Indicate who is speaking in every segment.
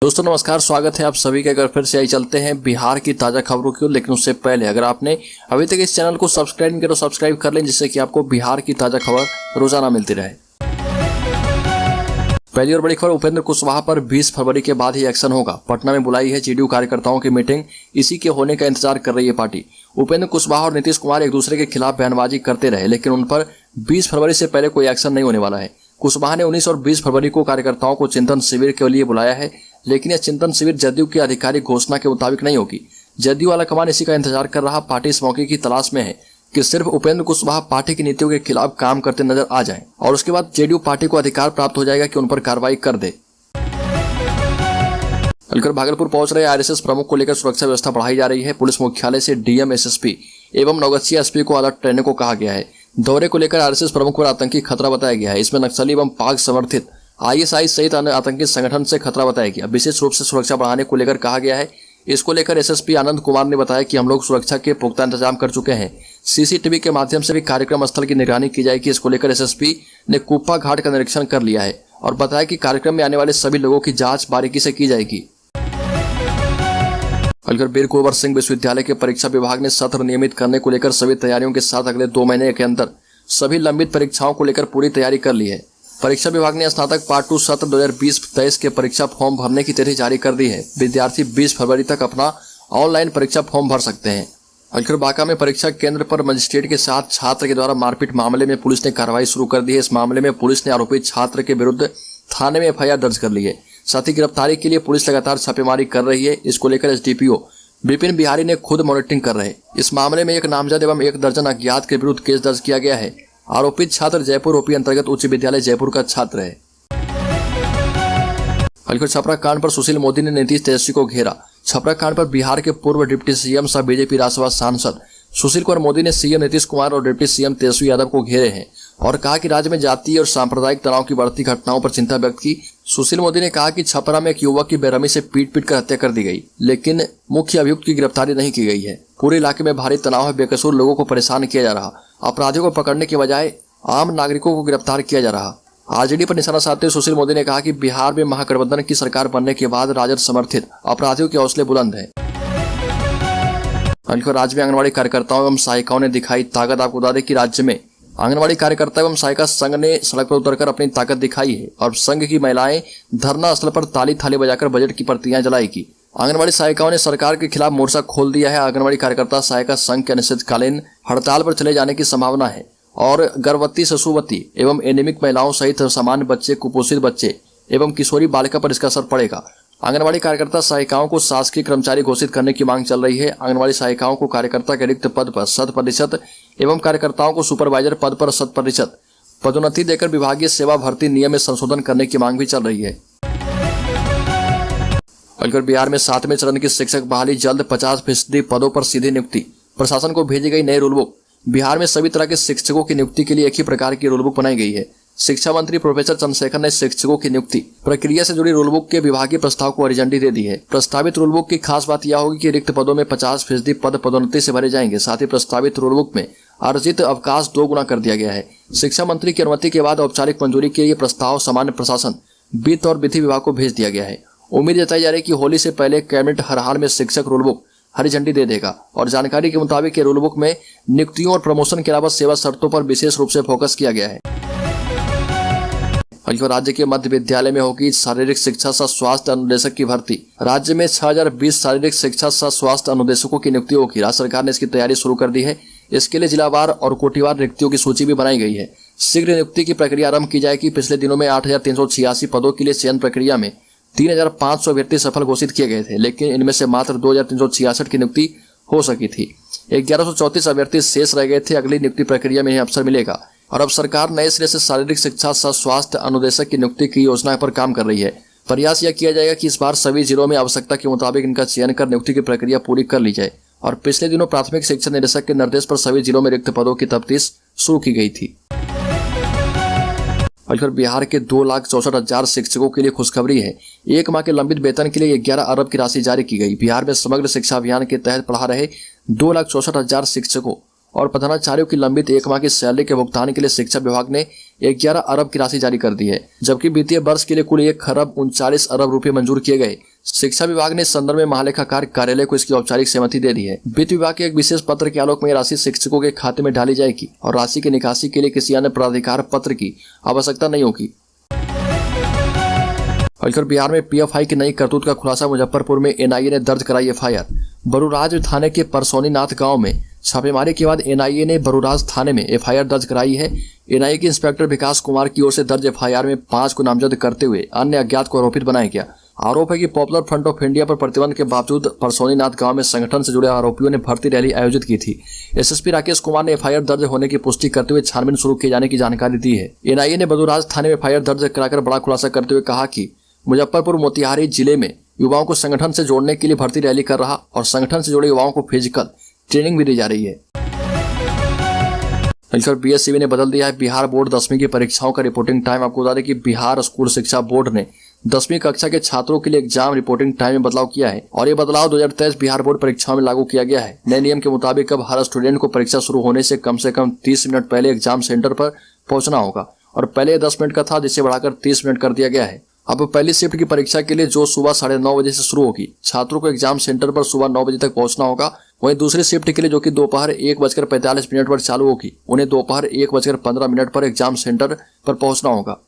Speaker 1: दोस्तों नमस्कार, स्वागत है आप सभी का। अगर फिर से आई चलते हैं बिहार की ताज़ा खबरों की ओर, लेकिन उससे पहले अगर आपने अभी तक इस चैनल को सब्सक्राइब नहीं किया तो सब्सक्राइब कर लें, जिससे कि आपको बिहार की ताज़ा खबर रोजाना मिलती रहे। पहली और बड़ी खबर, उपेंद्र कुशवाहा पर 20 फरवरी के बाद ही एक्शन होगा। पटना में बुलाई है जेडीयू कार्यकर्ताओं की मीटिंग, इसी के होने का इंतजार कर रही है पार्टी। उपेंद्र कुशवाहा और नीतीश कुमार एक दूसरे के खिलाफ बयानबाजी करते रहे, लेकिन उन पर 20 फरवरी से पहले कोई एक्शन नहीं होने वाला है। कुशवाहा ने 19 और 20 फरवरी को कार्यकर्ताओं को चिंतन शिविर के लिए बुलाया है, लेकिन यह चिंतन शिविर जदयू की आधिकारिक घोषणा के मुताबिक नहीं होगी। जदयू वाला कमान इसी का इंतजार कर रहा। पार्टी इस मौके की तलाश में है कि सिर्फ उपेंद्र कुशवाहा पार्टी की नीतियों के खिलाफ काम करते नजर आ जाएं, और उसके बाद जेडीयू पार्टी को अधिकार प्राप्त हो जाएगा कि उन पर कार्रवाई कर दे। भागलपुर पहुंच रहे आरएसएस प्रमुख को लेकर सुरक्षा व्यवस्था बढ़ाई जा रही है। पुलिस मुख्यालय से डीएम, एसएसपी एवं नवगछिया एसपी को अलर्ट रहने को कहा गया है। दौरे को लेकर आरएसएस प्रमुख पर आतंकी खतरा बताया गया है। इसमें नक्सली एवं पाक समर्थित आईएसआई सहित अन्य आतंकी संगठन से खतरा बताया गया। विशेष रूप से सुरक्षा बढ़ाने को लेकर कहा गया है। इसको लेकर एसएसपी आनंद कुमार ने बताया कि हम लोग सुरक्षा के पुख्ता इंतजाम कर चुके हैं। सीसीटीवी के माध्यम से भी कार्यक्रम स्थल की निगरानी की जाएगी। इसको लेकर एसएसपी ने कुप्पा घाट का निरीक्षण कर लिया है और बताया कि कार्यक्रम में आने वाले सभी लोगों की जांच बारीकी से की जाएगी। वीर कुंवर सिंह विश्वविद्यालय के परीक्षा विभाग ने सत्र नियमित करने को लेकर सभी तैयारियों के साथ अगले 2 महीने के अंदर सभी लंबित परीक्षाओं को लेकर पूरी तैयारी कर ली है। परीक्षा विभाग ने स्नातक पार्ट 2 सत्र 2020-23 के परीक्षा फॉर्म भरने की तिथि जारी कर दी है। विद्यार्थी 20 फरवरी तक अपना ऑनलाइन परीक्षा फॉर्म भर सकते हैं। बांका में परीक्षा केंद्र पर मजिस्ट्रेट के साथ छात्र के द्वारा मारपीट मामले में पुलिस ने कार्रवाई शुरू कर दी है। इस मामले में पुलिस ने आरोपी छात्र के विरुद्ध थाने में एफआईआर दर्ज कर ली है। साथ ही गिरफ्तारी के लिए पुलिस लगातार छापेमारी कर रही है। इसको लेकर एसडीपीओ विपिन बिहारी ने खुद मॉनिटरिंग कर रहे। इस मामले में एक नामजद एवं 1 दर्जन अज्ञात के विरुद्ध केस दर्ज किया गया है। आरोपित छात्र जयपुर ओपी अंतर्गत उच्च विद्यालय जयपुर का छात्र है। छपरा कांड पर सुशील मोदी ने नीतीश तेजस्वी को घेरा। छपरा कांड पर बिहार के पूर्व डिप्टी सीएम सह बीजेपी राज्यसभा सांसद सुशील कुमार मोदी ने सीएम नीतीश कुमार और डिप्टी सीएम तेजस्वी यादव को घेरे हैं और कहा कि राज्य में जातीय और सांप्रदायिक तनाव की बढ़ती घटनाओं पर चिंता व्यक्त की। सुशील मोदी ने कहा कि छपरा में एक युवक की बेरहमी से पीट कर हत्या कर दी गई, लेकिन मुख्य अभियुक्त की गिरफ्तारी नहीं की गई है। पूरे इलाके में भारी तनाव है, बेकसूर लोगों को परेशान किया जा रहा। अपराधियों को पकड़ने के बजाय आम नागरिकों को गिरफ्तार किया जा रहा। आरजेडी पर निशाना साधते हुए सुशील मोदी ने कहा कि बिहार में महागठबंधन की सरकार बनने के बाद राजद समर्थित अपराधियों के हौसले बुलंद हैं। राज्य में आंगनबाड़ी कार्यकर्ताओं एवं सहायिकाओं ने दिखाई ताकत। आपको बता दें कि राज्य में आंगनबाड़ी कार्यकर्ता एवं सहायिका संघ ने सड़क पर उतरकर अपनी ताकत दिखाई है और संघ की महिलाएं धरना स्थल पर ताली थाली बजाकर बजट की प्रतियां जलाएगी। आंगनबाड़ी सहायिकाओं ने सरकार के खिलाफ मोर्चा खोल दिया है। आंगनबाड़ी कार्यकर्ता सहायिका संघ के अनिश्चितकालीन हड़ताल पर चले जाने की संभावना है और गर्भवती, शिशुवती एवं एनीमिक महिलाओं सहित सामान्य बच्चे, कुपोषित बच्चे एवं किशोरी बालिका पर इसका असर पड़ेगा। आंगनबाड़ी कार्यकर्ता सहायिकाओं को शासकीय कर्मचारी घोषित करने की मांग चल रही है। आंगनबाड़ी सहायिकाओं को कार्यकर्ता के रिक्त पद पर 100% एवं कार्यकर्ताओं को सुपरवाइजर पद पर 100% पदोन्नति देकर विभागीय सेवा भर्ती नियम में संशोधन करने की मांग भी चल रही है। बिहार में 7वें चरण की शिक्षक बहाली जल्द, 50% पदों पर सीधी नियुक्ति। प्रशासन को भेजी गई नई रूलबुक। बिहार में सभी तरह के शिक्षकों की नियुक्ति के लिए एक ही प्रकार की रूलबुक बनाई गई है। शिक्षा मंत्री प्रोफेसर चंद्रशेखर ने शिक्षकों की नियुक्ति प्रक्रिया से जुड़ी रूलबुक के विभागीय प्रस्ताव को हरी झंडी दे दी है। प्रस्तावित रूलबुक की खास बात यह होगी कि रिक्त पदों में 50% पद पदोन्नति से भरे जाएंगे। साथ ही प्रस्तावित रूलबुक में अर्जित अवकाश 2 गुना कर दिया गया है। शिक्षा मंत्री की अनुमति के बाद औपचारिक मंजूरी के लिए प्रस्ताव सामान्य प्रशासन, वित्त और विधि विभाग को भेज दिया गया है। उम्मीद जताई जा रही है कि होली से पहले कैबिनेट हर हाल में शिक्षक रूलबुक हरी झंडी दे देगा और जानकारी के मुताबिक रूलबुक में नियुक्तियों और प्रमोशन के अलावा सेवा शर्तों पर विशेष रूप से फोकस किया गया है। राज्य के मध्य विद्यालय में होगी शारीरिक शिक्षा सह स्वास्थ्य अनुदेशक की भर्ती। राज्य में 6020 शारीरिक शिक्षा सह स्वास्थ्य अनुदेशकों की नियुक्ति होगी। राज्य सरकार ने इसकी तैयारी शुरू कर दी है। इसके लिए जिलावार और कोटिवार रिक्तियों की सूची भी बनाई गई है। शीघ्र नियुक्ति की प्रक्रिया आरंभ की जाएगी। पिछले दिनों में 8386 पदों के लिए चयन प्रक्रिया में 3500 अभ्यर्थी सफल घोषित किए गए थे, लेकिन इनमें से मात्र 2366 की नियुक्ति हो सकी थी। 1134 अभ्यर्थी शेष रह गए थे। अगली नियुक्ति प्रक्रिया में अवसर मिलेगा और अब सरकार नए सिरे से शारीरिक शिक्षा सह स्वास्थ्य अनुदेशक की नियुक्ति की योजना पर काम कर रही है। प्रयास यह किया जाएगा कि इस बार सभी जिलों में आवश्यकता के मुताबिक इनका चयन कर नियुक्ति की प्रक्रिया पूरी कर ली जाए और पिछले दिनों प्राथमिक शिक्षा निदेशक के निर्देश पर सभी जिलों में रिक्त पदों की तफ्तीश शुरू की गई थी। बिहार के 2,64,000 शिक्षकों के लिए खुशखबरी है। 1 माह के लंबित वेतन के लिए 11 अरब की राशि जारी की गई। बिहार में समग्र शिक्षा अभियान के तहत पढ़ा रहे 2,64,000 शिक्षकों और प्रधानाचार्यों की लंबित 1 माह की सैलरी के भुगतान के लिए शिक्षा विभाग ने 11 अरब की राशि जारी कर दी है, जबकि वित्तीय वर्ष के लिए कुल 1 खरब 39 अरब रुपए मंजूर किए गए। शिक्षा विभाग ने इस संदर्भ में महालेखाकार कार्यालय को इसकी औपचारिक सहमति दे दी है। वित्त विभाग के एक विशेष पत्र के आलोक में राशि शिक्षकों के खाते में डाली जाएगी और राशि की निकासी के लिए किसी अन्य प्राधिकार पत्र की आवश्यकता नहीं होगी। और बिहार में पीएफआई की नई करतूत का खुलासा। मुजफ्फरपुर में एनआईए ने दर्ज कराई एफआईआर। बरूराज थाने के परसौनीनाथ गांव में छापेमारी के बाद एनआईए ने बरूराज थाने में एफआईआर दर्ज कराई है। एनआईए के इंस्पेक्टर विकास कुमार की ओर से दर्ज एफआईआर में 5 को नामजद करते हुए अन्य अज्ञात को आरोपित बनाया गया। आरोप है कि पॉपुलर फ्रंट ऑफ इंडिया पर प्रतिबंध के बावजूद परसौनीनाथ गांव में संगठन से जुड़े आरोपियों ने भर्ती रैली आयोजित की थी। एसएसपी राकेश कुमार ने एफआईआर दर्ज होने की पुष्टि करते हुए छानबीन शुरू किए जाने की जानकारी दी है। एनआईए ने बरूराज थाने में एफआईआर दर्ज कराकर बड़ा खुलासा करते हुए कहा कि मुजफ्फरपुर मोतिहारी जिले में युवाओं को संगठन से जोड़ने के लिए भर्ती रैली कर रहा और संगठन से जुड़े युवाओं को फिजिकल ट्रेनिंग भी दी जा रही है। बीएससीबी ने बदल दिया है बिहार बोर्ड 10वीं की परीक्षाओं का रिपोर्टिंग टाइम। आपको बता दें कि बिहार स्कूल शिक्षा बोर्ड ने 10वीं कक्षा के छात्रों के लिए एग्जाम रिपोर्टिंग टाइम में बदलाव किया है और ये बदलाव 2023 बिहार बोर्ड परीक्षाओं में लागू किया गया है। नए नियम के मुताबिक अब हर स्टूडेंट को परीक्षा शुरू होने से कम 30 मिनट पहले एग्जाम सेंटर पर पहुंचना होगा और पहले 10 मिनट का था, जिसे बढ़ाकर 30 मिनट कर दिया गया है। अब पहली शिफ्ट की परीक्षा के लिए जो सुबह 9:30 बजे से शुरू होगी, छात्रों को एग्जाम सेंटर पर सुबह 9 बजे तक पहुंचना होगा। वहीं दूसरी शिफ्ट के लिए जो कि दोपहर 1:45 पर चालू होगी, उन्हें दोपहर 1:15 पर एग्जाम सेंटर पर पहुंचना होगा।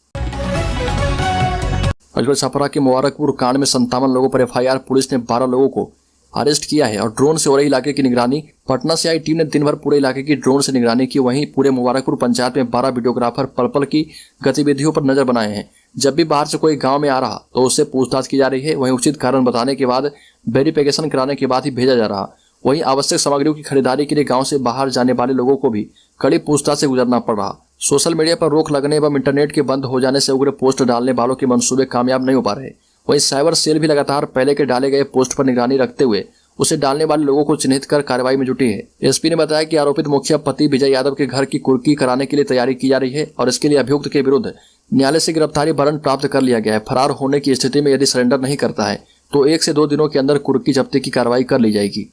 Speaker 1: छपरा के मुबारकपुर कांड में 57 लोगों पर एफआईआर। पुलिस ने 12 लोगों को अरेस्ट किया है और ड्रोन से हो रही इलाके की निगरानी। पटना से आई टीम ने दिन भर पूरे इलाके की ड्रोन से निगरानी की। वहीं पूरे मुबारकपुर पंचायत में 12 वीडियोग्राफर पल की गतिविधियों पर नजर बनाए हैं। जब भी बाहर से कोई गांव में आ रहा तो उससे पूछताछ की जा रही है। वहीं उचित कारण बताने के बाद वेरिफिकेशन कराने के बाद ही भेजा जा रहा। वहीं आवश्यक सामग्रियों की खरीदारी के लिए गांव से बाहर जाने वाले लोगों को भी कड़ी पूछताछ से गुजरना पड़ रहा। सोशल मीडिया पर रोक लगने एवं इंटरनेट के बंद हो जाने से उग्र पोस्ट डालने वालों के मंसूबे कामयाब नहीं हो पा रहे। वहीं साइबर सेल भी लगातार पहले के डाले गए पोस्ट पर निगरानी रखते हुए उसे डालने वाले लोगों को चिन्हित कर कार्रवाई में जुटी है। एसपी ने बताया कि आरोपित मुखिया पति विजय यादव के घर की कुर्की कराने के लिए तैयारी की जा रही है और इसके लिए अभियुक्त के विरुद्ध न्यायालय से गिरफ्तारी वारंट प्राप्त कर लिया गया है। फरार होने की स्थिति में यदि सरेंडर नहीं करता है तो 1 से 2 दिनों के अंदर कुर्की जब्ती की कार्रवाई कर ली जाएगी।